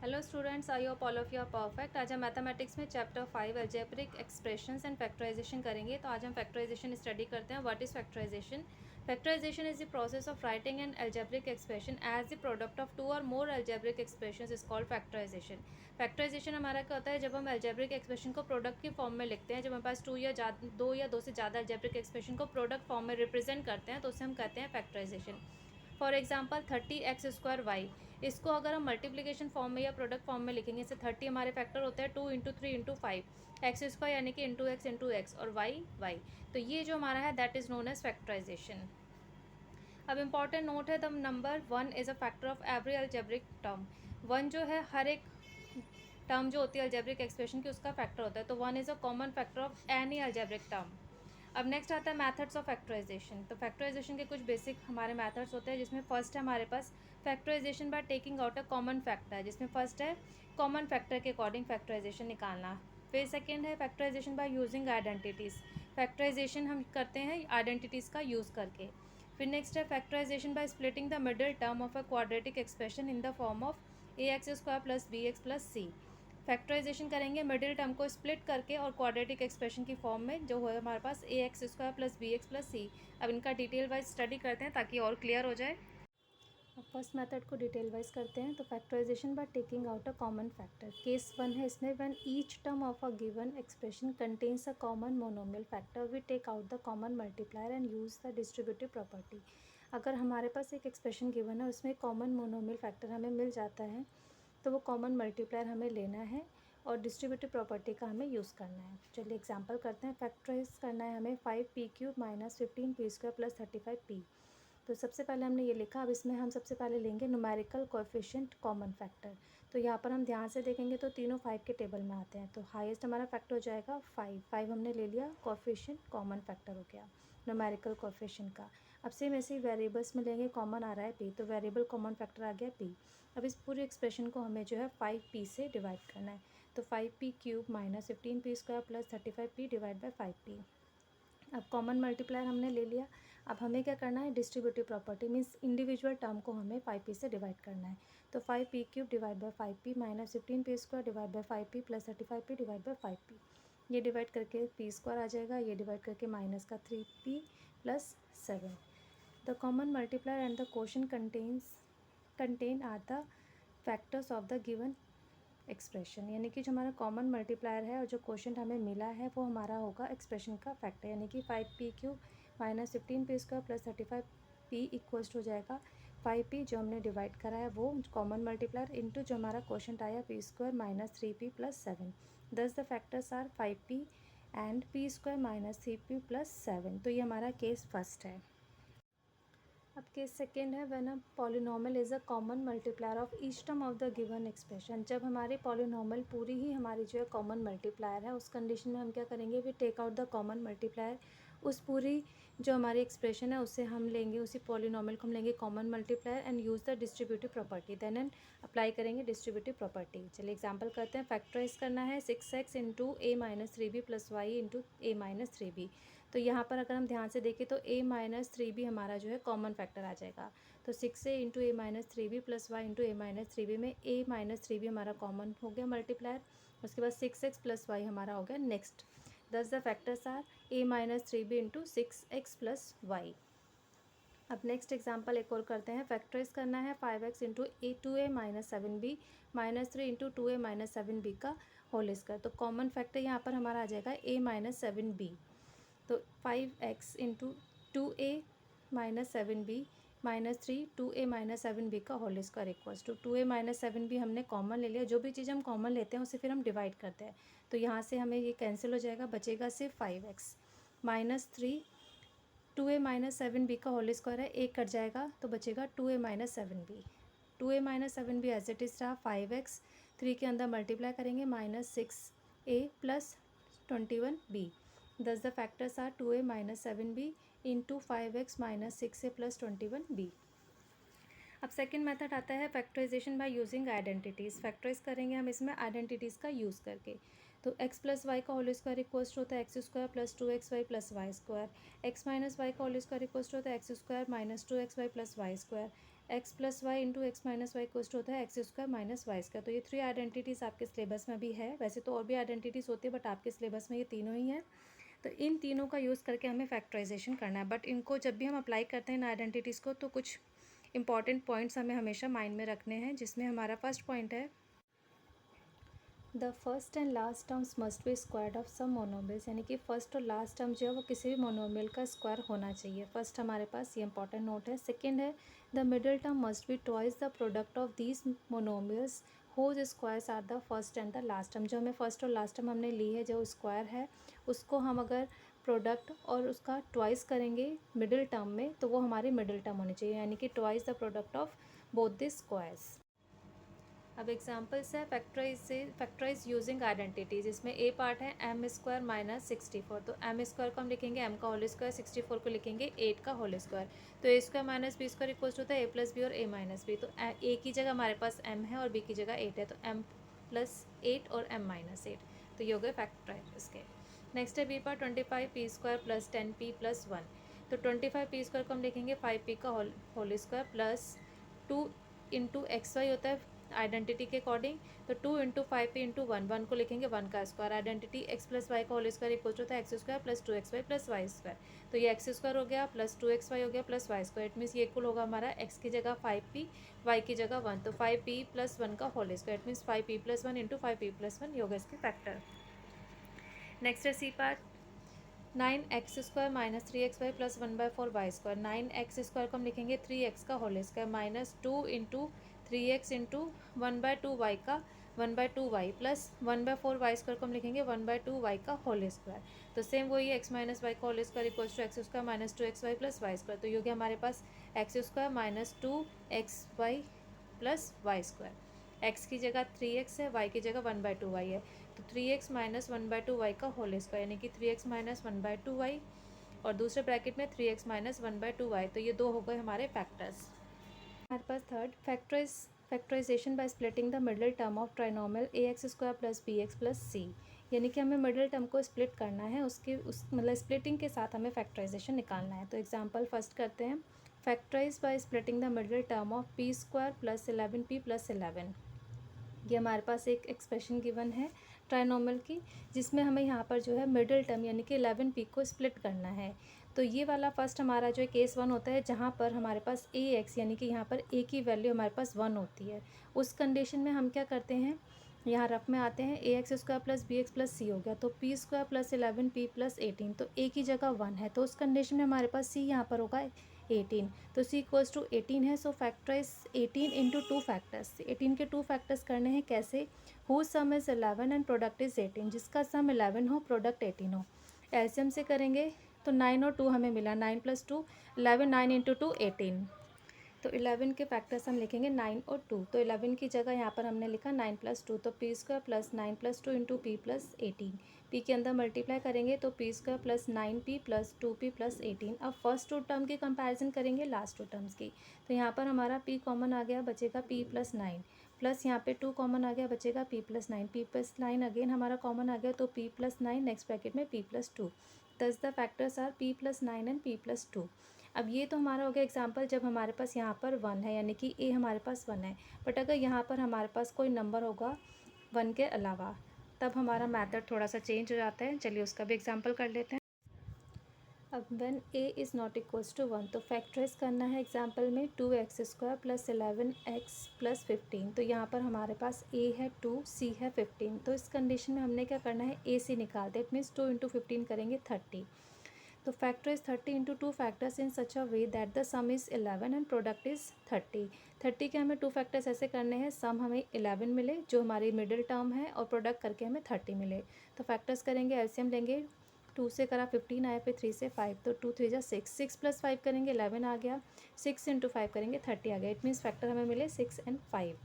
Hello students, I hope all of you are perfect. आज हम mathematics में chapter 5 algebraic expressions and factorisation करेंगे। तो आज हम फैक्टराइजेशन स्टडी करते हैं। What is factorisation? Factorisation is the process of writing an algebraic expression as the product of two or more algebraic expressions is called factorisation. Factorisation हमारा क्या होता है? जब हम अलजेब्रिक एक्सप्रेशन को प्रोडक्ट की फॉर्म में लिखते हैं, जब हमारे पास दो या दो से ज़्यादा अलजेब्रिक एक्सप्रेशन को प्रोडक्ट फॉर्म में रिप्रेजेंट करते हैं, तो उसे हम कहते हैं फैक्टराइजेशन। फॉर एग्जाम्पल 30x² इसको अगर हम मल्टीप्लीकेशन फॉर्म में या प्रोडक्ट फॉर्म में लिखेंगे, जैसे 30 हमारे फैक्टर होते हैं 2 इंटू 3 इंटू 5, x² यानी कि इंटू एक्स और y। तो ये जो हमारा है that is known as factorization. अब इंपॉर्टेंट नोट है, the number 1 is a factor of every algebraic term. 1 जो है हर एक टर्म जो होती है अलजेब्रिक एक्सप्रेशन की उसका फैक्टर होता है, तो 1 is a common factor of any algebraic term. अब नेक्स्ट आता है मैथड्स ऑफ फैक्टराइजेशन। तो फैक्टराइजेशन के कुछ बेसिक हमारे मैथड्स होते हैं, जिसमें फर्स्ट है हमारे पास factorisation by taking out a common factor, जिसमें फर्स्ट है कॉमन फैक्टर के अकॉर्डिंग फैक्टराइजेशन निकालना। फिर सेकेंड है factorisation by using identities. Factorisation हम करते हैं आइडेंटिटीज़ का यूज़ करके। फिर नेक्स्ट है factorisation by splitting the middle term of a quadratic expression in the form of ax² plus bx plus c। Factorization करेंगे मिडिल टर्म को स्प्लिट करके और क्वाड्रेटिक एक्सप्रेशन की फॉर्म में, जो है हमारे पास ax² प्लस bx प्लस सी। अब इनका डिटेल वाइज स्टडी करते हैं ताकि और क्लियर हो जाए। अब फर्स्ट मेथड को डिटेल वाइज करते हैं। तो factorization by taking out a common factor, case 1 है इसमें, when each term of a given expression contains a common monomial factor we take out the common multiplier and use the distributive property. अगर हमारे पास एक expression given है, उसमें common monomial factor हमें मिल जाता है, तो वो कॉमन मल्टीप्लायर हमें लेना है और डिस्ट्रीब्यूटिव प्रॉपर्टी का हमें यूज़ करना है। चलिए एग्जांपल करते हैं। फैक्टराइज करना है हमें 5p³ minus 15p² plus 35p। तो सबसे पहले हमने ये लिखा। अब इसमें हम सबसे पहले लेंगे न्यूमेरिकल कोएफिशिएंट कॉमन फैक्टर। तो यहाँ पर हम ध्यान से देखेंगे तो तीनों 5 के टेबल में आते हैं। तो हाईएस्ट हमारा फैक्टर हो जाएगा 5 हमने ले लिया, कोएफिशिएंट कॉमन फैक्टर हो गया न्यूमेरिकल कोएफिशिएंट का। अब सेम ऐसे ही वेरिएबल्स में लेंगे, कॉमन आ रहा है p, तो वेरिएबल कॉमन फैक्टर आ गया p। अब इस पूरे एक्सप्रेशन को हमें जो है 5p से डिवाइड करना है। तो 5p³ minus 15p² plus 35p divide by 5p। अब कॉमन मल्टीप्लायर हमने ले लिया। अब हमें क्या करना है? Distributive property means individual term को हमें 5p से डिवाइड करना है। तो 5p³ divide by 5p minus 15p² divide by 5p plus 35p divide by 5p। ये डिवाइड करके p² आ जाएगा, ये डिवाइड करके माइनस का 3p plus 7। The common multiplier and the quotient contain are the factors of the given expression, यानी कि जो हमारा कॉमन मल्टीप्लायर है और जो क्वोशंट हमें मिला है वो हमारा होगा एक्सप्रेशन का फैक्टर, यानी कि 5p³ minus 15p² plus 35p equals हो जाएगा 5p जो हमने डिवाइड करा है वो कॉमन मल्टीप्लायर इंटू जो हमारा क्वोशंट आया p² minus 3p plus 7। Thus the factors are 5p and p² minus 3p plus 7। तो ये हमारा केस फर्स्ट है। अब केस सेकेंड है, when a polynomial is a common multiplier of each term of the given expression. जब हमारी polynomial पूरी ही हमारी जो है कॉमन मल्टीप्लायर है, उस कंडीशन में हम क्या करेंगे? We take out the common multiplier. उस पूरी जो हमारी एक्सप्रेशन है उससे हम लेंगे, उसी पॉलिनॉमियल को हम लेंगे common multiplier and use the distributive property, then and apply करेंगे डिस्ट्रीब्यूटिव प्रॉपर्टी। चलिए एग्जाम्पल करते हैं। फैक्टराइज करना है 6x into a minus 3b plus y into a minus 3b। तो यहाँ पर अगर हम ध्यान से देखें तो a माइनस 3b हमारा जो है कॉमन फैक्टर आ जाएगा। तो 6a into a minus 3b plus y into a minus 3b में a माइनस 3b हमारा कॉमन हो गया मल्टीप्लायर। उसके बाद 6x प्लस वाई हमारा हो गया next. Thus the factors are a minus 3b into 6x plus y. अब नेक्स्ट एग्जाम्पल एक और करते हैं। फैक्टराइज करना है 5x into 2a minus 7b minus 3 into 2a minus 7b का होल स्क्वायर। तो कॉमन फैक्टर यहाँ पर हमारा आ जाएगा a माइनस 7b। तो 5x into 2a minus 7b minus 3 2a minus 7b का whole square equals to 2a minus 7b हमने common ले लिया। जो भी चीज़ हम कॉमन लेते हैं उसे फिर हम डिवाइड करते हैं। तो यहाँ से हमें ये कैंसिल हो जाएगा, बचेगा सिर्फ 5x minus 3 2a minus 7b का होल स्क्वायर है, एक कट जाएगा तो बचेगा 2a minus 7b। 2a minus 7b as it is रहा। 5x 3 के अंदर मल्टीप्लाई करेंगे minus 6a plus 21b। Thus the factors are 2a minus 7b into 5x minus 6a plus 21b। अब सेकेंड मेथड आता है factorisation by using identities. Factorize करेंगे हम इसमें आइडेंटिटीज़ का यूज़ करके। तो x प्लस वाई का होल स्क्वायर इक्वल्स होता है x² plus 2xy plus Y square. x minus Y का होल स्क्वायर इक्वल्स होता है x² minus 2xy plus Y square. X plus y into x minus Y equals to होता है x square minus y square. तो ये 3 identities आपके syllabus में भी है, वैसे तो और भी आइडेंटिटीज़ होती है बट आपके सिलेबस में ये तीनों ही हैं। तो इन तीनों का यूज़ करके हमें फैक्टराइजेशन करना है, बट इनको जब भी हम अप्लाई करते हैं इन आइडेंटिटीज़ को तो कुछ इंपॉर्टेंट पॉइंट्स हमें हमेशा माइंड में रखने हैं, जिसमें हमारा फर्स्ट पॉइंट है the first and last terms must be squared of some monomials, यानी कि फर्स्ट और लास्ट टर्म जो है वो किसी भी मोनोमियल का स्क्वायर होना चाहिए। फर्स्ट हमारे पास ये इंपॉर्टेंट नोट है। सेकंड है the middle term must be twice the product of these monomials whose squares are the first and the last term. जो हमें फर्स्ट और लास्ट टर्म हमने ली है जो स्क्वायर है उसको हम अगर प्रोडक्ट और उसका ट्वाइस करेंगे मिडिल टर्म में तो वो हमारी मिडिल टर्म होनी चाहिए, यानी कि twice the product of both the squares. अब एग्जाम्पल्स है फैक्टराइज यूजिंग आइडेंटिटीज। इसमें ए पार्ट है एम स्क्वायर माइनस 64। तो एम स्क्वायर को हम लिखेंगे एम का होल स्क्वायर, 64 को लिखेंगे 8 का होल स्क्वायर। तो A square minus B square equals होता है ए प्लस बी और ए माइनस बी। तो ए की जगह हमारे पास एम है और बी की जगह 8 है, तो एम प्लस 8 और एम माइनस 8। तो ये हो गए फैक्टराइज इसके। नेक्स्ट है b part 25 p square plus 10 p plus 1। तो 25 पी स्क्वायर को हम लिखेंगे 5 पी का whole square plus 2 into x y होता है आइडेंटिटी के अकॉर्डिंग। तो 2 इंटू 5 पी इंटू 1 को लिखेंगे 1 का square. Identity x plus y का होल स्क्वायर इक्वल होता है x square plus 2xy plus Y square. तो ये एक्स स्क्वायर हो गया प्लस 2xy हो गया plus Y square. It means ये इक्वल होगा हमारा एक्स की जगह 5p, वाई की जगह 1। तो 5p प्लस 1 का whole square. It means 5p plus 1 into 5p plus 1 ये होगा इसके फैक्टर। नेक्स्ट है c part 9x square minus 3xy plus 1/4 y square. 9x square को हम लिखेंगे 3x का whole square minus 2 into 3x into 1/2 y का 1/2 वाई प्लस 1/4 वाई स्क्वायर को हम लिखेंगे 1/2 वाई का होल स्क्वायर। तो सेम वही है एक्स माइनस वाई का whole square equals to X square minus 2xy plus Y square. तो ये हो गया हमारे पास X square minus 2xy plus Y square. X की जगह 3x है, वाई की जगह 1/2 वाई है। तो 3x माइनस 1/2 वाई का होल स्क्वायर, यानी कि 3x माइनस 1/2 वाई और दूसरे ब्रैकेट में 3x माइनस 1/2 वाई। तो ये दो हो गए हमारे फैक्टर्स। हमारे पास third factorisation by splitting the middle term of trinomial A X square plus B X plus C, यानी कि हमें मिडिल टर्म को स्प्लिट करना है, उसके उस मतलब स्प्लिटिंग के साथ हमें फैक्टराइजेशन निकालना है। तो एग्जांपल फर्स्ट करते हैं factorize by splitting the middle term of p square plus 11p plus 11। ये हमारे पास एक एक्सप्रेशन गिवन है ट्राइनोमियल की, जिसमें हमें यहाँ पर जो है मिडिल टर्म यानी कि 11p को स्प्लिट करना है। तो ये वाला फर्स्ट हमारा जो है केस 1 होता है जहाँ पर हमारे पास ए एक्स यानी कि यहाँ पर ए की वैल्यू हमारे पास 1 होती है। उस कंडीशन में हम क्या करते हैं, यहाँ रफ में आते हैं A X square plus B X plus C हो गया। तो P square plus 11p plus 18, तो ए की जगह 1 है, तो उस कंडीशन में हमारे पास सी यहाँ पर होगा 18। तो सी इक्वल्स टू 18 है। सो फैक्टराइज 18 इंटू 2 फैक्टर्स। 18 के 2 फैक्टर्स करने हैं कैसे, who some is 11 and product is 18, जिसका सम 11 हो प्रोडक्ट 18 हो। एलसीएम से करेंगे तो 9 और 2 हमें मिला, 9 प्लस 2 11, 9 इंटू 2 18। तो 11 के फैक्टर्स हम लिखेंगे 9 और 2। तो 11 की जगह यहाँ पर हमने लिखा 9 प्लस 2, तो P square plus 9 plus 2 into P plus 18। P के अंदर मल्टीप्लाई करेंगे तो P square plus 9p plus 2p plus 18। अब फर्स्ट टू टर्म की कंपैरिजन करेंगे लास्ट टू टर्म्स की। तो यहाँ पर हमारा p कॉमन आ गया, बचेगा p प्लस 9 प्लस यहाँ पे 2 कॉमन आ गया, बचेगा p plus 9। p plus 9 again हमारा कॉमन आ गया, तो p प्लस 9 नेक्स्ट ब्रैकेट में p plus 2। Thus the factors are p plus 9 and p plus 2। अब ये तो हमारा हो गया एग्जाम्पल जब हमारे पास यहाँ पर 1 है, यानी कि ए हमारे पास 1 है। बट अगर यहाँ पर हमारे पास कोई नंबर होगा 1 के अलावा, तब हमारा मेथड थोड़ा सा चेंज हो जाता है। चलिए उसका भी एग्जाम्पल कर लेते हैं। अब when a is not equals to 1, तो फैक्टराइज करना है एग्जाम्पल में 2x square plus 11x plus 15। तो यहाँ पर हमारे पास a है 2, c है 15। तो इस कंडीशन में हमने क्या करना है, a से निकाल दे। इट मीन्स 2 इंटू 15 करेंगे 30। तो factorize 30 into 2 factors in such a way that the sum is 11 and product is 30। 30 के हमें 2 फैक्टर्स ऐसे करने हैं, सम हमें 11 मिले जो हमारी मिडिल टर्म है और प्रोडक्ट करके हमें 30 मिले। तो फैक्टर्स करेंगे, एलसीएम लेंगे, 2 से करा 15 आया, फिर 3 से 5, तो 2 3 जा 6, 6 प्लस 5 करेंगे 11 आ गया, 6 इंटू 5 करेंगे 30 आ गया। इट मीन्स फैक्टर हमें मिले 6 एंड 5।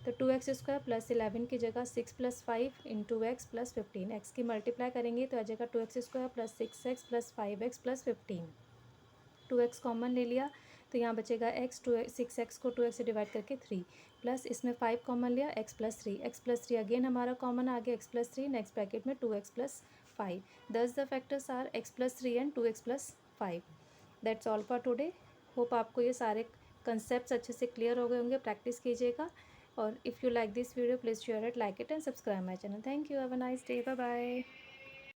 तो 2x स्क्वायर प्लस 11 की जगह 6 plus 5 into x plus 15, x की मल्टीप्लाई करेंगे तो आ जाएगा 2x square plus 6x plus 5x plus 15। 2x common ले लिया तो यहाँ बचेगा x, 6x को 2x से डिवाइड करके 3, प्लस इसमें 5 कॉमन लिया x plus 3, x plus 3 again हमारा कॉमन आ गया x प्लस 3, नेक्स्ट ब्रैकेट में 2x plus 5। Thus the factors are x plus 3 and 2x plus 5। That's all for today. Hope आपको ये सारे कंसेप्ट अच्छे से क्लियर हो गए होंगे, प्रैक्टिस कीजिएगा। और if you like this video please share it, like it and subscribe my channel. Thank you, have a nice day, bye bye.